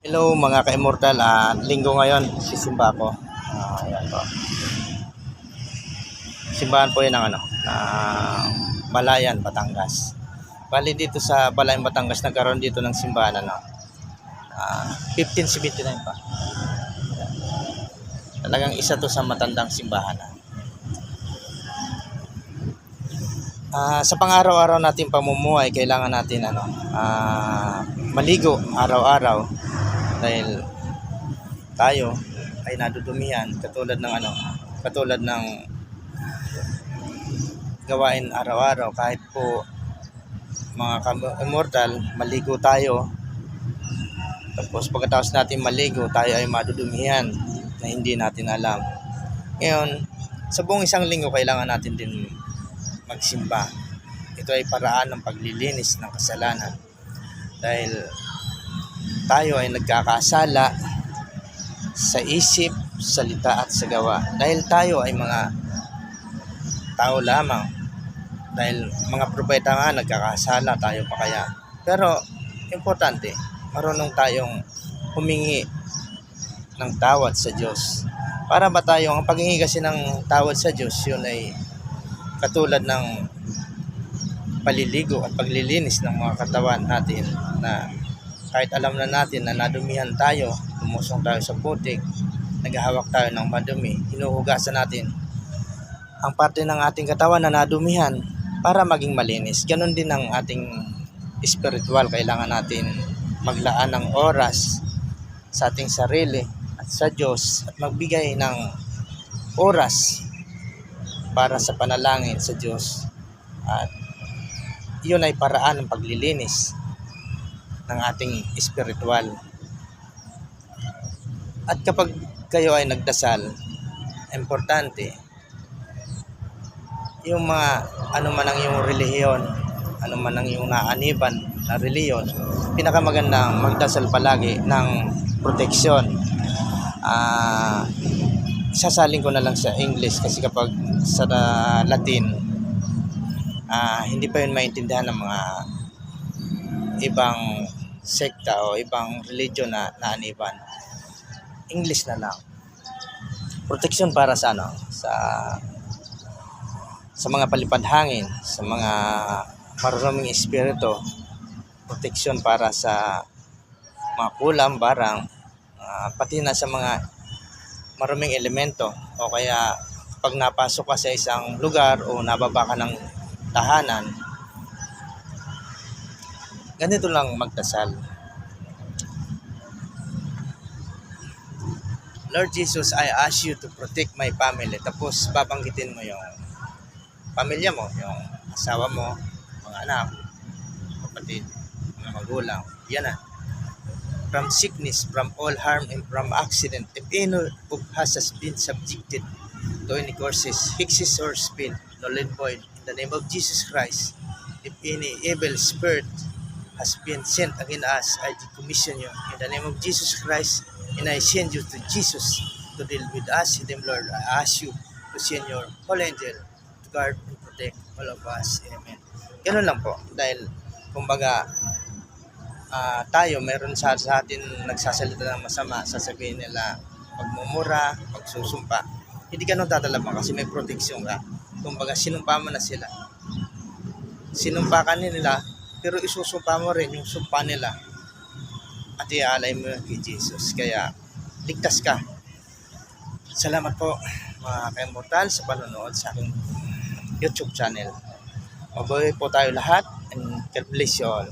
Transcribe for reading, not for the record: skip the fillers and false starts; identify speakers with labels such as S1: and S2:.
S1: Hello mga ka-immortal, linggo ngayon, sisimba ko. Ayan po. Simbahan po yun ng Balayan, Batangas. Bali dito sa Balayan, Batangas, nagkaroon dito ng simbahan 1579 pa. Talagang isa to sa matandang simbahan. Sa pang-araw-araw natin pamumuhay, kailangan natin maligo araw-araw dahil tayo ay nadudumihan katulad ng gawain araw-araw. Kahit po mga immortal, maligo tayo, tapos pagkatapos natin maligo, tayo ay madudumihan na hindi natin alam. Ngayon, sa buong isang linggo kailangan natin din magsimba. Ito ay paraan ng paglilinis ng kasalanan dahil tayo ay nagkakasala sa isip, salita at sa gawa. Dahil tayo ay mga tao lamang, dahil mga propeta nga nagkakasala, tayo pa kaya. Pero importante, marunong tayong humingi ng tawad sa Diyos. Para ba tayo, ang paghingi kasi ng tawad sa Diyos, yun ay katulad ng paliligo at paglilinis ng mga katawan natin, na kahit alam na natin na nadumihan tayo, lumusong tayo sa putik, naghahawak tayo ng madumi, hinuhugasan natin ang parte ng ating katawan na nadumihan para maging malinis. Ganon din ang ating spiritual. Kailangan natin maglaan ng oras sa ating sarili at sa Diyos at magbigay ng oras para sa panalangin sa Diyos. At yun ay paraan ng paglilinis ng ating spiritual. At kapag kayo ay nagdasal, importante yung ano man ang iyong relihiyon, ano man ang iyong naaniban na relihiyon, pinakamagandang magdasal palagi ng proteksyon. Sasaling ko na lang sa English kasi kapag sa Latin, hindi pa yun maintindihan ng mga ibang sekta o ibang religion na naaniban. English na lang. Proteksyon para sa sa mga palipad hangin, sa mga maruruming espiritu, proteksyon para sa mga kulam, barang, pati na sa mga maruming elemento. O kaya pag napasok ka sa isang lugar o nababa ka ng tahanan, ganito lang magdasal. Lord Jesus, I ask you to protect my family. Tapos babanggitin mo yung pamilya mo, yung asawa mo, mga anak, kapatid, mga magulang. Yan na. From sickness, from all harm, and from accident, if any of us has been subjected to any curses, hexes or spell, null and void, in the name of Jesus Christ. If any evil spirit has been sent against us, I decommission you in the name of Jesus Christ, and I send you to Jesus to deal with us. In the Lord, I ask you to send your holy angel to guard and protect all of us. Amen. Ganun lang po. Dahil, kumbaga, tayo, meron sa atin nagsasalita ng masama, sasabihin nila pagmumura, pagsusumpa. Hindi ka nung tatalabang kasi may proteksyon ka. Kumbaga, sinumpa mo na sila. Sinumpa ka nila, pero isusumpa mo rin yung sumpa nila at iaalay mo kay Jesus. Kaya, ligtas ka. Salamat po mga ka-immortal sa panonood sa aking YouTube channel. Mabuhay po tayo lahat and God bless you all.